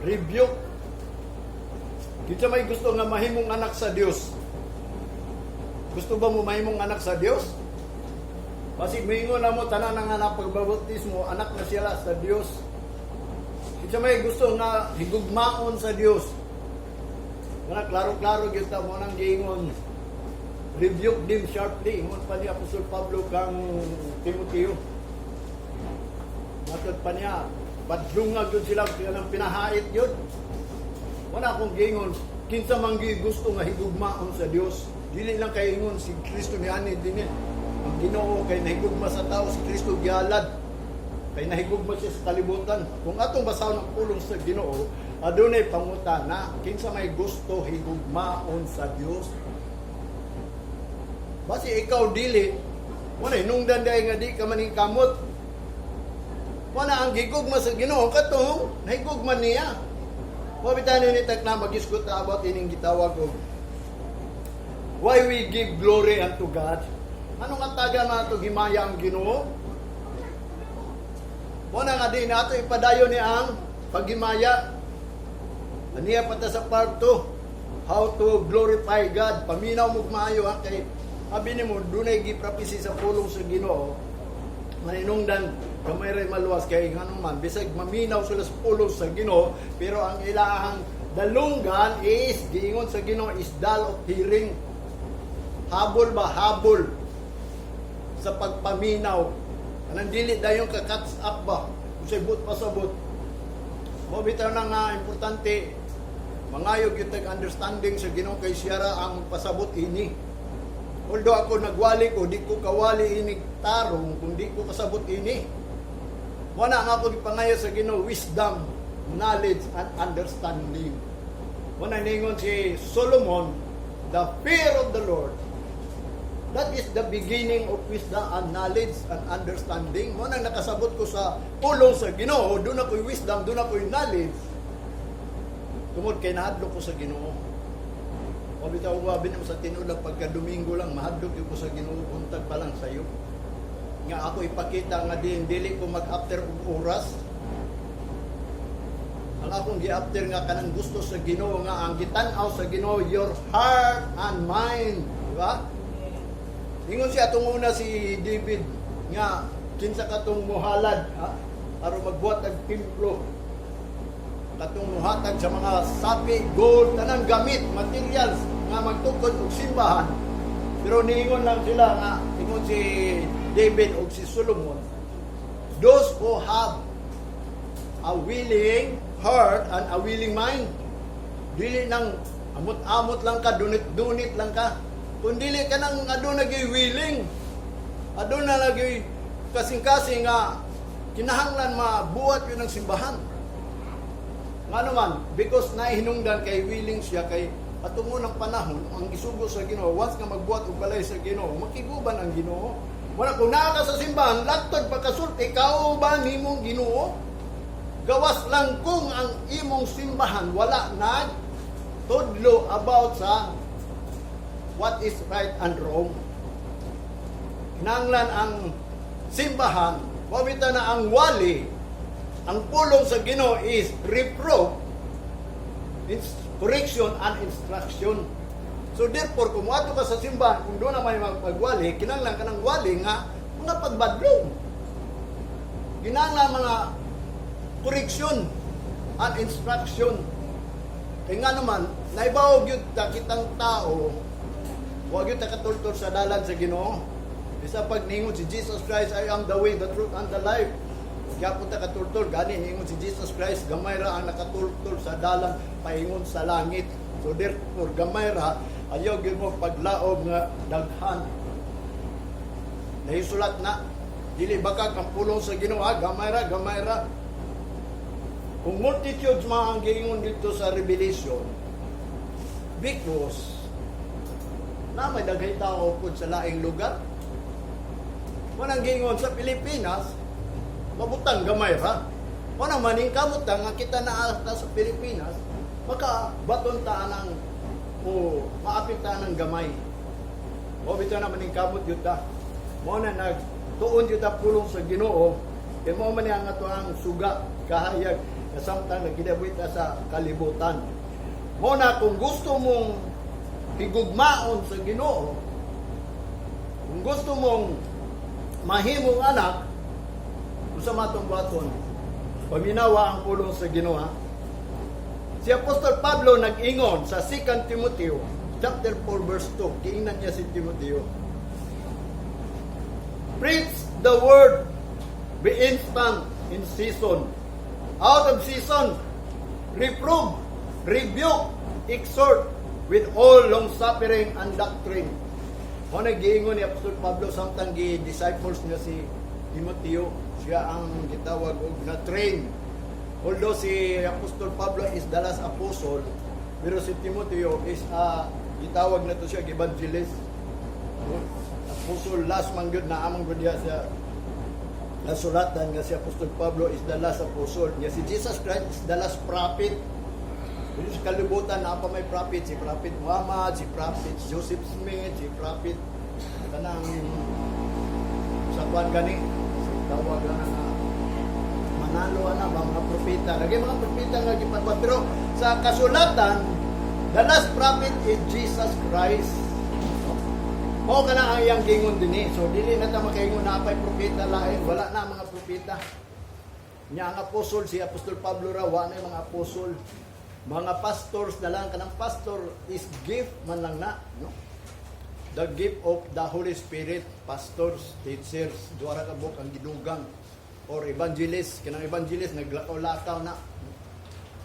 rebuke. Kita may gusto nga mahimong anak sa Dios. Gusto ba mo mahimong anak sa Dios? Kasi mingon na mo tanan nga napagbabautismo, anak na sila sa Dios. Kita may gusto nga higugmaon sa Dios. Nga klaro-klaro kita mo nang giingon. Rebuke them sharply. Ingon pa ni Apostol Pablo kang Timoteo. Matod pa niya, badlungag yun sila ng pinahait yun. Wala akong giingon, kinsa manggi gusto nga higugmaon sa Dios. Dili lang kay ingon si Kristo ni ani din. Ang Ginoo kay nahigugma sa tao, si Kristo gihalad. Kay nahigugma siya sa kalibutan. Kung atong basahon ang pulong sa Ginoo, adunay pangutana, kinsa may gusto higugmaon sa Dios. Basi ikaw dili, wala inungdan dahil nga di ka maningkamot. Wala ang gigugma sa Ginoo katong nahigugma niya. Mabitan ni takna mag-isgot about ining gitawag og why we give glory unto God. Anong atagan nato himaya ang Ginoo? Wala nga di nato ipadayon ni ang paghimaya. Aniya pata sa part 2, how to glorify God. Paminaw mo maayo ha kay sabi ni mo, dunay giprapisi sa pulong sa Ginoo. Maninungdan, kamay rin maluwas kay nga naman, bisag maminaw sila sa pulong sa Ginoo, pero ang ilahang dalunggan is, giingon sa Ginoo is dull of hearing. Habol ba? Habol sa pagpaminaw. Anong dili dayon ka catch up ba? Kung sabot pasabot. Mabitaw na nga, importante, mangayog yung understanding sa Ginoo kay siyara ang pasabot ini. Although ako nagwali ko, di ko kawali ini tarong, kung di ko kasabot ini. Wala nga ako ipangayo sa Ginoo, wisdom, knowledge, and understanding. Wala ningon si Solomon, the fear of the Lord. That is the beginning of wisdom and knowledge and understanding. Wala nakasabot ko sa pulong sa Ginoo, doon ako'y wisdom, doon ako'y knowledge. Tungod kay nahadlok ko sa Ginoo. O bitaw wabi mo sa tinulang pagka Domingo lang mahadlok ko sa Ginoo untag pa lang sayo. Nga ako ipakita nga dili ko mag-after og oras. Ang akong gi-after nga kanang gusto sa Ginoo nga ang gitan-aw sa Ginoo your heart and mind, di ba? Ingon siya atong una si David nga kinsa katong muhalad aron magbuhat og templo. Katong muhatag sa mga sapi, gold, tanang gamit, materials nga magtukod og simbahan. Pero niingon lang sila nga, ingon si David o si Solomon, those who have a willing heart and a willing mind. Dili nang amot-amot lang ka, dunit-dunit lang ka. Kung dili ka nang aduna gyud willing, aduna lagi kasing-kasing nga kinahanglan mabuhat yun ng simbahan. Nga naman, because nahinungdan kay willing siya kay atungo ng panahon, ang isugo sa Ginoo, once nga magbuhat og balay sa Ginoo, makiguban ang Ginoo. Wala kung naa ka sa simbahan, lagtod pagkasulti, ikaw ba nimong Ginoo? Gawas lang kung ang imong simbahan wala nagtudlo about sa what is right and wrong. Kinahanglan ang simbahan, wabita na ang wali. Ang pulong sa Ginoo is reproof, correction, and instruction. So therefore, kung ato ka sa simbahan, kung doon na may magpagwali, kinahanglan ka ng wali nga mga pagbadlong. Kinahanglan mga correction and instruction. Kaya nga naman, naibawag yun kitang tao, huwag yun katultol sa dalan sa Ginoo. Isa pag ningon si Jesus Christ, I am the way, the truth, and the life. Kaya punta katultol, gani ningon si Jesus Christ, gamay ra ang nakatultol sa dalang paingon sa langit. So therefore, gamay ra, ayaw gyud mo paglaog nga daghan. Nahisulat na, dili bakag ang pulong sa Ginoo, gamay ra. Kung multitudes mga ang giingon dito sa Revelation, because na may daghay tao pud sa laing lugar. Manang giingon sa Pilipinas, mabutang gamay ra. Wala maning kamutang nga kita naa sa Pilipinas, maka baton ta nang o maapit ta ng gamay. O bitaw na maning kamot yun ta. Mo na nagtuon yun ta pulong sa Ginoo, kay mo man ang ato ang suga kahayag kasamtang nagkinabuhi ta sa kalibutan. Muna, kung gusto mong higugmaon sa Ginoo, kung gusto mong mahimong anak, kung sa matong buhaton, paminawa ang pulong sa Ginoo. Si Apostol Pablo nag-ingon sa 2 Timoteo chapter 4 verse 2. Kiingnan niya si Timoteo. Preach the word, be instant in season, out of season, reprove, rebuke, exhort with all long suffering and doctrine. O nag-iingon ni Apostol Pablo samtang gi-disciples niya si Timoteo, siya ang gitawag og na train. Although si Apostol Pablo is the last apostle, pero si Timoteo is gitawag na to siya evangelist. Apostle last man gyud na amang gud siya nasulatan nga si Apostol Pablo is the last apostle. Nga si Jesus Christ is the last prophet. Pero sa kalibutan na pa may prophet, si Prophet Muhammad, si Prophet Joseph Smith, si Prophet kanang sa kwan gani tawag na manalo na mga propeta. Lagi mga propeta nga gipatwa, pero sa kasulatan the last prophet is Jesus Christ. Mao kana ang iyang gingon dinhi. So dili na ta makaingon na apay propeta lain, wala na mga propeta. Nya ang apostol si Apostol Pablo ra wa na mga apostol. Mga pastors na lang, kanang pastor is gift man lang na, no? The gift of the Holy Spirit, pastors, teachers, duara ka buk ang gidugang, or evangelist, kanang evangelist naglakaw-lakaw na.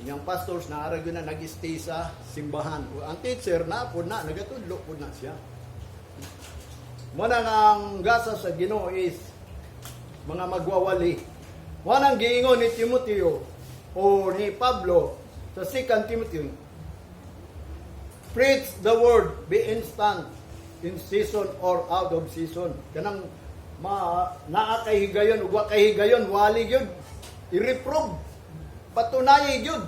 Yang pastors na arag na nag-stay sa simbahan. Ang teacher na po na, nagatudlo po na siya. Muna ang gasa sa Ginoo is mga magwawali. Muna ang giingon ni Timoteo o ni Pablo sa 2 Timothy, preach the word, be instant in season or out of season. Kanang naa kay higayon ug wa kay higayon, wali gyud. I-reprove, patunay gyud,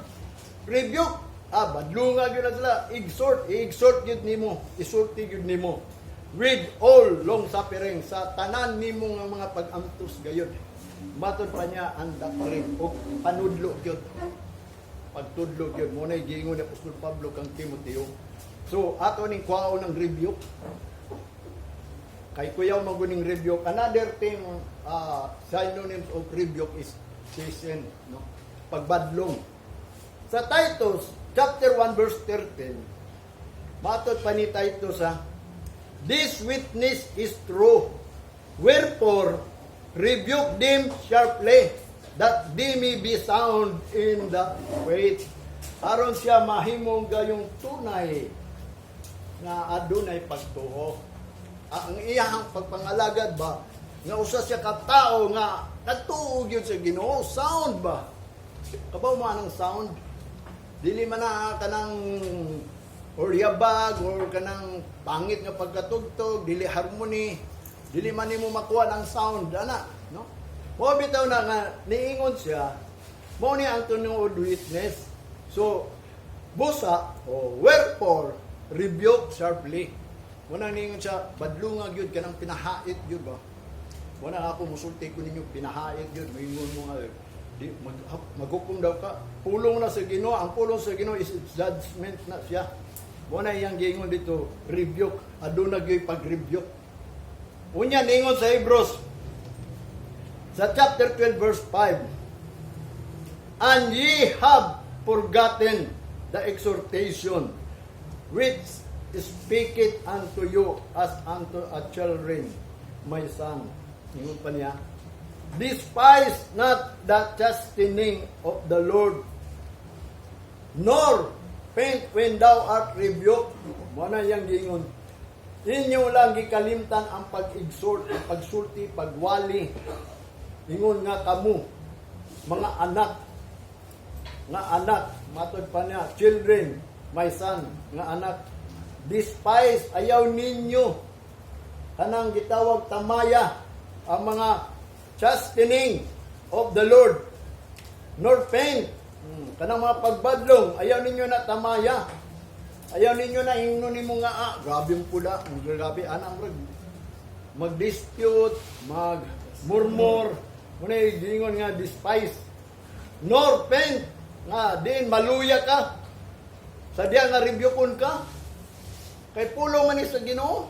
rebuke, badlunga gyud na sila, exhort gyud nimo, isulti gyud nimo. With all long suffering, sa tanan nimo nga mga pag-amtos gayon. Matod pa niya ang doctrine o panudlo gyud. Pagtudlo yun, muna gingon ni Apostol Pablo kang Timoteo. So, ato ning kuhaon ng rebuke. Kay kuyaw maguning rebuke. Another thing, synonyms of rebuke is chasten, no? Pagbadlong. Sa Titus, chapter 1, verse 13, matod pa ni Titus, this witness is true. Wherefore, rebuke them sharply, that they may be sound in the faith. Aron siya mahimong gayong tunay na adunay pagtuo. Ang iyang pagpangalagad ba, nga usa siya ka tao nga nagtuo gyud sa Ginoo, sound ba? Kabaw mo anang sound? Dili man na kanang or yabag or kanang pangit nga pagkatugtog, dili harmony, dili man nimo makuha ang sound ana, no? Mo bitaw na nga niingon siya, mo ni ang tunuod witness. So busa o wherefore rebuke sharply. Mo nang niingon siya, badlunga gyud kanang pinahait gyud ba. Mo na ako musulti ko ninyo pinahait gyud, moingon mo nga di maghukom daw ka. Pulong na sa Ginoo, ang pulong sa Ginoo is judgment na siya. Mo na iyang giingon dito, rebuke, aduna gyud pag-rebuke. Unya niingon sa Hebrews sa chapter 12 verse 5, and ye have forgotten the exhortation which speaketh unto you as unto a children, my son. Ingon pa niya, despise not the chastening of the Lord, nor faint when thou art rebuked. Muna yang gingon, inyo lang gikalimtan ang pag-exhort, ang pagsulti, pagwali. Ingon nga kamu, mga anak, matod pa niya, children, my son, nga anak, despise, ayaw ninyo, kanang gitawag tamaya, ang mga chastening of the Lord, nor pain, kanang mga pagbadlong, ayaw ninyo na tamaya, ayaw ninyo na ingno nimo nga, grabe yung pula, grabe, anang mag-dispute, mag-murmur, muna gingon nga despise. nor pain nga din maluya ka. Sadya nga rebukeon ka. Kay pulong man ni sa Ginoo.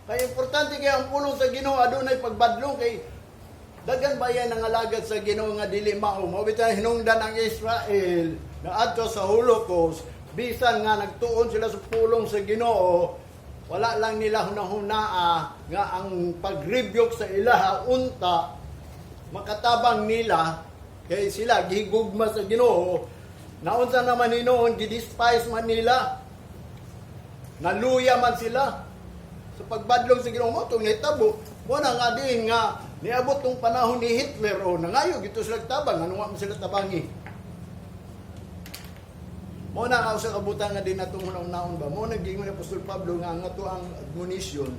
Kay importante kay ang pulong sa Ginoo adunay pagbadlong kay dagan bayan ang alagad sa Ginoo nga dili mao. Mao bitan hinungdan ang Israel na adto sa Holocaust bisan nga nagtuon sila sa pulong sa Ginoo, wala lang nila hunahunaa nga ang pag-rebuke sa ilaha unta makatabang nila kay sila gihigugma sa Ginoo. Naunsa naman hinoon gidespise man nila. Naluya man sila sa pagbadlong sa Ginoo mo tong nahitabo. Mo na nga din nga niabot tong panahon ni Hitler o nangayo gito sila tabang ano nga sila tabangi. Mo na nga usa kabutan nga din natong naon ba. Mo naging ni Apostol Pablo nga ato ang admonition.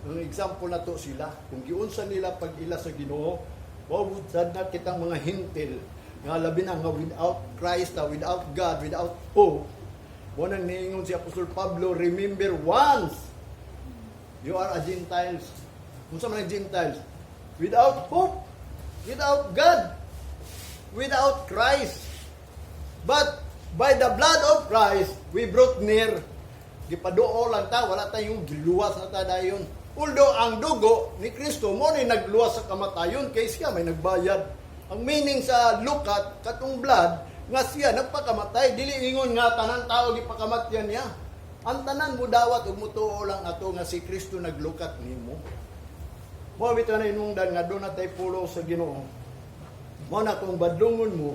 Ang example na to sila kung giunsa nila pag ila sa Ginoo, wawud sad na kitang mga hintil nga labi na nga without Christ, without God, without hope. Mo nang niingon si Apostol Pablo, remember once you are a Gentiles. Unsa man ang Gentiles? Without hope, without God, without Christ. But by the blood of Christ, we brought near. Gipaduo lang ta, wala tayong giluwas na ta dayon. Although ang dugo ni Kristo mo ni nagluwas sa kamatayon kay siya may nagbayad. Ang meaning sa lukat katong blood nga siya nagpakamatay, dili ingon nga tanan tao gipakamatyan niya. Ang tanan mo dawat ug mutuo lang ato nga si Kristo naglukat nimo. Mo bitaw na inungdan nga do na tay pulo sa Ginoo. Mo na kung badlungon mo,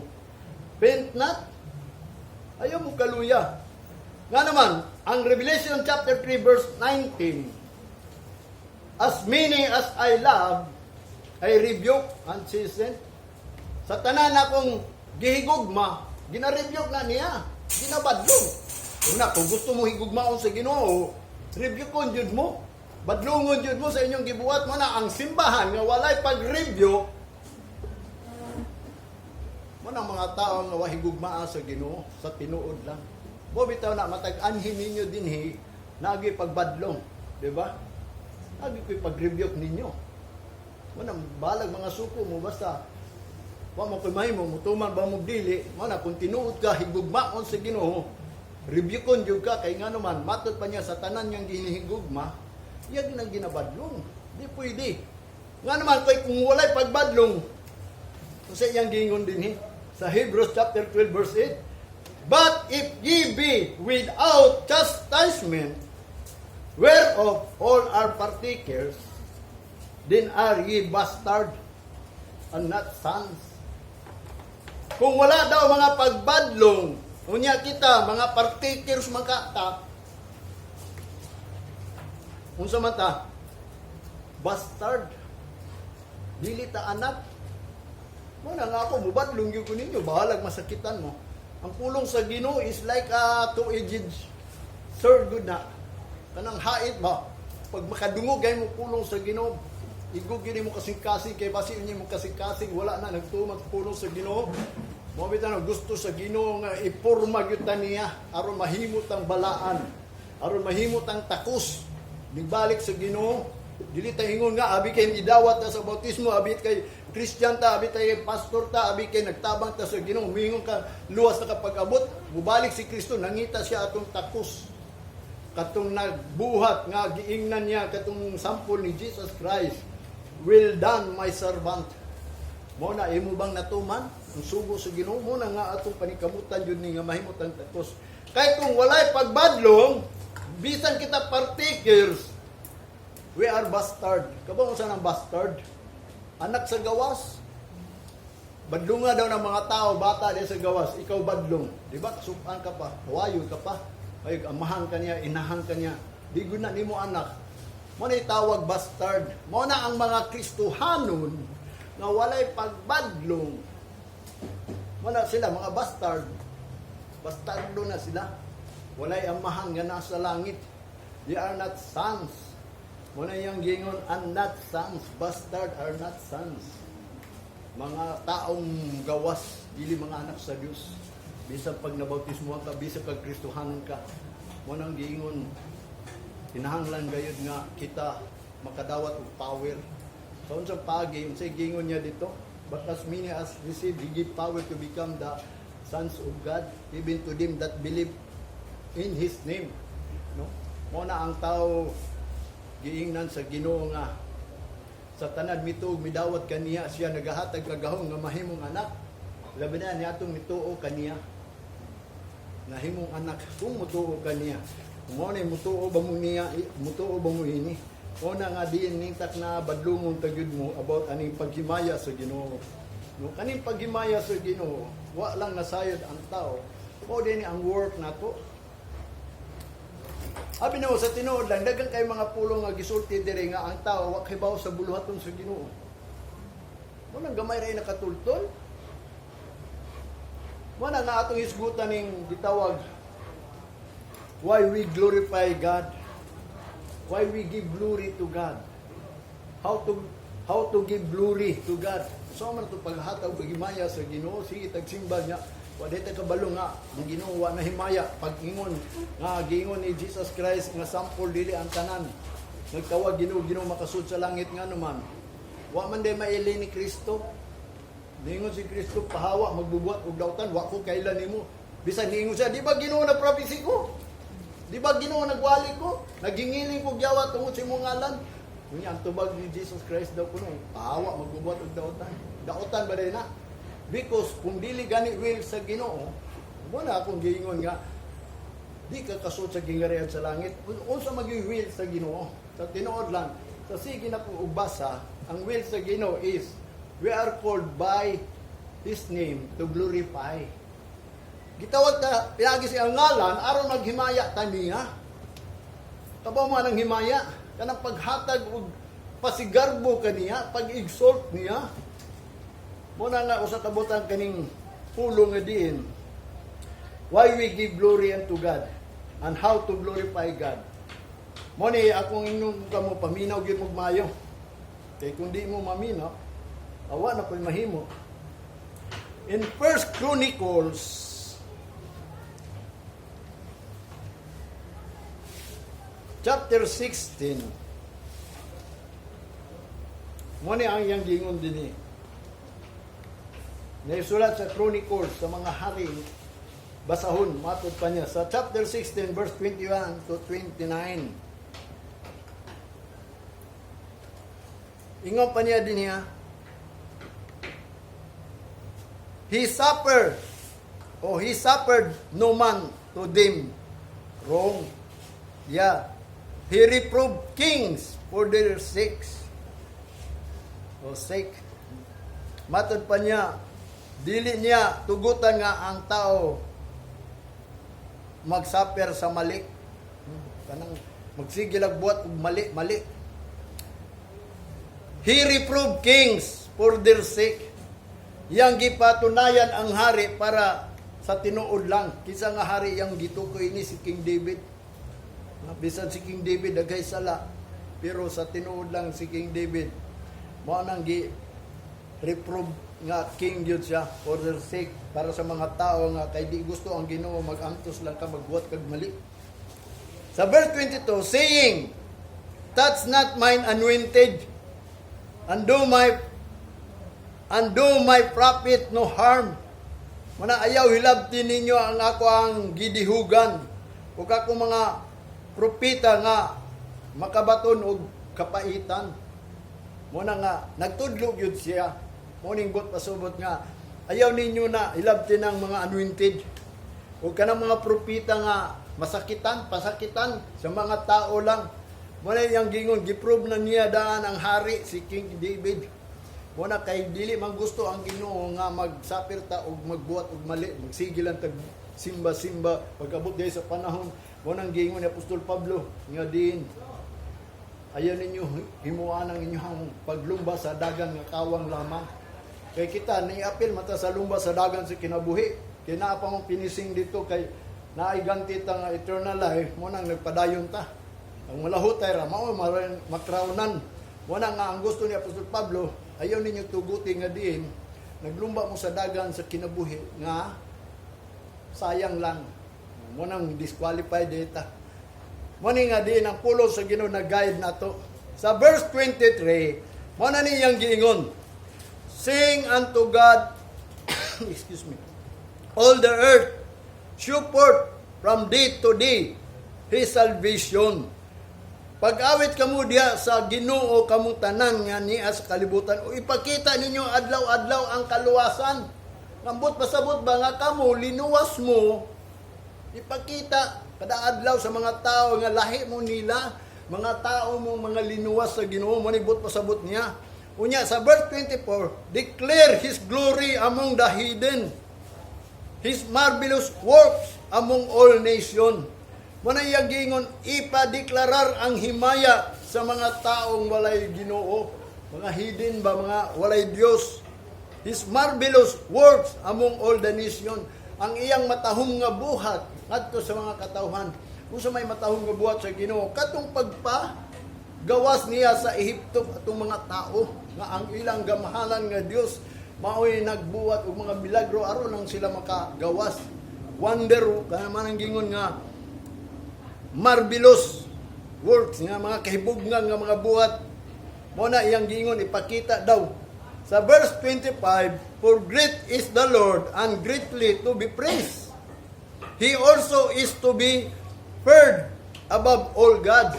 pent not ayaw mo kaluya. Nga naman, ang Revelation chapter 3 verse 19, as many as I love, I rebuke and chasten. Sa tanan akong gihigugma, gina-rebuke na niya, ginabadlong. Una, kung gusto mo higugmaon sa Ginoo, rebukeon jud mo. Badlungon jud mo sa inyong gibuhat mo na ang simbahan nga walay pag-rebuke. Mo na mga tao nga wahigugmaa sa Ginoo sa tinuod lang. Mo bitaw na matag-anhin ninyo dinhi nagi pagbadlong, di ba? Nagi ko'y pag-rebuke ninyo. Mo na balag mga suko mo basta wa mo ko'y mahimo mutuman ba mo dili, mo na kung tinuod ka higugmaon sa Ginoo, rebukeon jud ka kay ngano man matud pa niya sa tanan niyang ginihigugma, iya ginang ginabadlong. Di pwede. Nga naman kung walay pagbadlong, sa iyang gingon dinhi sa Hebrews chapter 12 verse 8, but if ye be without chastisement, whereof all are partakers, then are ye bastard and not sons. Kung wala daw mga pagbadlong, unya kita, mga partakers magkata, unsa man ta? Bastard. Dili ta anak. Mo na nga ako, mubadlong yun ko ninyo, bahalag masakitan mo. Ang pulong sa Ginoo is like a two-edged sword good na. Kanang hait ba? Pag makadungog kayo mo pulong sa Ginoo, igugin mo kasing-kasing, kay basi niyo mo kasing-kasing, wala na, nagtumag pulong sa Ginoo. Mabita na gusto sa Ginoo nga ipurma gyud niya aron mahimot ang balaan, aron mahimot ang takos. Nigbalik sa Ginoo, dili ta ingon nga abi kay idawat ta sa bautismo, abi kay Christian ta, abi kay pastor ta, abi kay nagtabang ta sa Ginoo, mingon ka luwas na kapag-abot, mubalik si Kristo, nangita siya atong takos. Katong nagbuhat nga giingnan niya katong sample ni Jesus Christ. Well done, my servant. Mo na imo bang natuman ang sugo sa Ginoo, mo na nga atong panikamutan jud ni nga mahimot ang takos. Kay kung walay pagbadlong, bisan kita partakers, we are bastard. Kabang usa ng bastard? Anak sa gawas. Badlunga daw ng mga tao, bata din sa gawas, ikaw badlong. Di ba? Kasupan ka pa, kawayo ka pa. Ay, amahan ka niya, inahan ka niya. Di gud na nimo anak. Mo na itawag bastard. Mo na ang mga Kristohanon nga walay pagbadlong. Mo na sila mga bastard. Bastardo na sila. Walay amahan nga nasa langit. They are not sons. Mo na yung gingon, are not sons. Bastard are not sons. Mga taong gawas, dili mga anak sa Dios. Bisag pag nabautismo ka, bisag pag Kristohanon ka, mo nang gingon, kinahanglan gayud nga kita makadawat og power. So unsang pagi, unsay gingon niya dito? But as many as received, He give power to become the sons of God, even to them that believe in His name. No? Muna ang tao giingnan sa Ginoo nga sa tanan mituog midawat kaniya siya nagahatag kagahom nga mahimong anak. Labi na niya itong mituo kaniya. Nahimong anak kung mutuo kaniya. Mo ni mutuo ba mo niya, mutuo ba mo ini? Una nga diin ningtak na badlungon tagid mo about aning paghimaya sa Ginoo. No kaning paghimaya sa Ginoo, wa lang nasayod ang tao. Mo din ang work nato. Abi na sa tinuod lang daghang kay mga pulong nga gisulti diri nga ang tao wa kay bawo sa buluhaton sa Ginoo. Mo nang gamay ra nakatultol. Mo na nga atong hisgutan ning gitawag why we glorify God. Why we give glory to God. How to give glory to God. So man to paghatag paghimaya sa Ginoo, sige tagsimba niya. Wa dito kabalo nga ang Ginoo wa na himaya pag-ingon nga giingon ni Jesus Christ nga sample dili ang tanan. Nagtawag Ginoo makasud sa langit nga naman. Wa man day maili ni Kristo. Ningon si Kristo pahawa magbubuhat og dautan wa ko kailan nimo. Bisan niingon siya, di ba Ginoo na prophecy ko? Di ba Ginoo nagwali ko? Nagingiling ko giyawa tungod sa imong ngalan. Unya ang tubag ni Jesus Christ daw kuno, pahawa magbubuhat og dautan. Dautan ba din na? Because kung dili gani will sa Ginoo, mo na akong giingon nga di ka kasud sa gingarihan sa langit. Unsa maging will sa Ginoo? Sa tinuod lang, sa sige na kong ubasa, ang will sa Ginoo is we are called by His name to glorify. Gitawag ta pinagi siya ang ngalan aron maghimaya ta niya. Kabaw man ang himaya kanang paghatag og pasigarbo kaniya, pag-exalt niya. Muna nga usa tabutan kaning pulong nga diin. Why we give glory unto God and how to glorify God. Mo ni akong inyong kamo paminaw gyud mo mayo. Kay kun di mo maminaw, awa na koy mahimo. In 1 Chronicles chapter 16. Mo ni ang yang gingon dinhi. Naisulat sa Chronicles sa mga hari, basahon, matod pa niya. Sa chapter 16, verse 21 to 29. Ingon pa niya din niya, He suffered no man to them wrong. Yeah. He reproved kings for their sakes. O sake. Matod pa niya, dili niya tugutan nga ang tao magsaper sa mali. Kanang magsigil og buhat og mali. He reproved kings for their sake. Yang gipatunayan ang hari para sa tinuod lang. Kisa nga hari yang gitukoy ni si King David. Bisan si King David daghay sala, pero sa tinuod lang si King David mo nang reprove nga king yun siya for their sake, para sa mga tao nga kay di gusto ang Ginoo mag-antos lang ka magbuhat kag mali. Sa verse 22 saying, touch not mine anointed and do my prophet no harm. Muna ayaw hilabtin ninyo ang ako ang gidihugan ug ako mga propeta nga makabaton og kapaitan. Muna nga nagtudlo gyud siya. Morning got pasubot nga ayaw ninyo na hilabtin ang mga anointed o kanang mga propeta nga pasakitan sa mga tao lang. Muna yang gingon giprove na niya daan ang hari si King David. Muna kay dili man gusto ang Ginoo nga magsapir ta og magbuhat og mali, magsigilan tag simba pagabot day sa panahon. Muna ang gingon ni Apostol Pablo nga din ayaw ninyo himuan ang inyong paglumba sa dagang nga kawang lamang. Kay kita niapil mata sa lumba sa dagan sa kinabuhi. Kay naa pa mong pinising dito kay naiganti ta nga eternal life mo nang nagpadayon ta. Ang malahutay ra mao makraunan. Mo nga ang gusto ni Apostol Pablo ayaw ninyo tuguti nga diin naglumba mo sa dagan sa kinabuhi nga sayang lang. Mo nang disqualified data. Mo nga diin ang pulo sa Ginoo na guide nato. Sa verse 23 mo na niyang giingon, Sing unto God, excuse me, all the earth, shew forth from day to day His salvation. Pag-awit kamo diya sa Ginoo kamong tanan nga niya sa kalibutan, o ipakita ninyo adlaw-adlaw ang kaluwasan. Ngambot pasabot ba nga kamo, linuwas mo, ipakita kada adlaw sa mga tao nga lahi mo nila, mga tao mo mga linuwas sa Ginoo, manibot pasabot niya. Unya sa verse 24, declare His glory among the heathen, His marvelous works among all nations. Muna iyang gingon, ipadeklarar ang himaya sa mga taong walay Ginoo, mga heathen ba, mga walay Dios. His marvelous works among all the nation. Ang iyang matahong nga buhat ngadto sa mga katawhan. Kung sa may matahong nga buhat sa Ginoo, katong gawas niya sa Ehipto atong mga tao nga ang ilang gamahalan nga Dios maoy nagbuhat og mga milagro aron nang sila makagawas. Wonder kana man ang gingon nga marvelous works nga mga kahibugnan nga mga buhat. Mo na iyang gingon ipakita daw sa verse 25, for great is the Lord and greatly to be praised. He also is to be feared above all gods.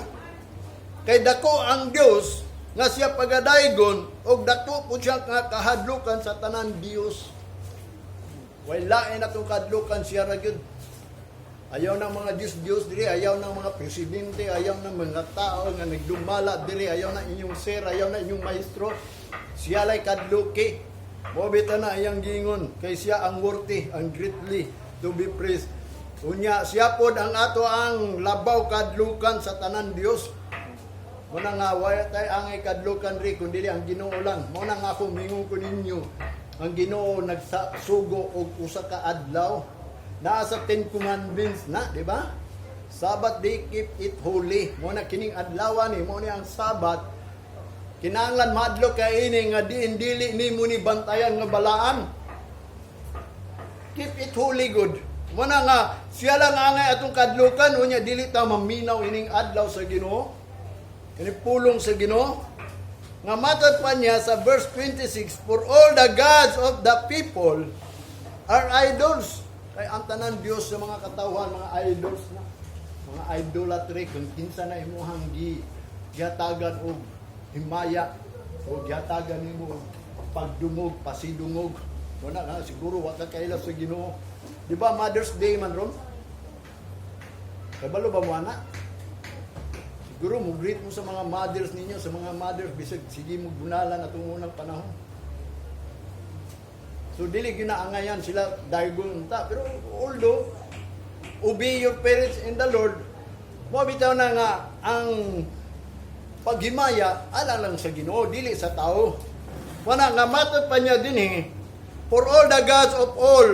Kay dako ang Dios nga siya pagadaygon og dako po siya nga kahadlukan sa tanan Dios. Way lain atong kahadlukan siya ra gyud. Ayaw ng mga Diyos diri, ayaw ng mga presidente, ayaw ng mga tao nga nagdumala diri, ayaw na inyong sir, ayaw na inyong maestro. Siya lay kadluki. Mobita na iyang gingon kay siya ang worthy, ang greatly to be praised. Unya siya pod ang ato ang labaw kadlukan sa tanan Dios. Muna nga wala tay angay kadlukan ri kundi ang Ginoo lang. Muna nga ako mingon ko ninyo, ang Ginoo nagsugo og usa ka adlaw. Nasa 10 commandments na, di ba? Sabbath day, keep it holy. Muna kining adlaw ni, muna ang Sabbath. Kinahanglan madlo kay ini nga diin-dili ni mo ni bantayan nga balaan. Keep it holy good. Muna nga siya lang angay atong kadlukan unya dili ta maminaw ining adlaw sa Ginoo. Kini pulong sa Ginoo. Nga matod pa niya sa verse 26, for all the gods of the people are idols. Kay ang tanan Dios sa mga katawhan, mga idols na. Mga idolatry, kung kinsa na imuhang gihatagan og himaya, o gihatagan nimo pagdungog, pasidungog. Wala na, siguro wala kaila sa Ginoo. Di ba Mother's Day man ron? Kabalo ba mo ana? Siguro mo greet mo sa mga mothers ninyo, sa mga mothers, bisag sige mo bunalan atong unang panahon. So dili ginaangayan sila daygon ta, pero although obey your parents in the Lord, mo bitaw na nga ang paghimaya ala lang sa Ginoo, dili sa tao. Wana nga matod pa niya dinhi, for all the gods of all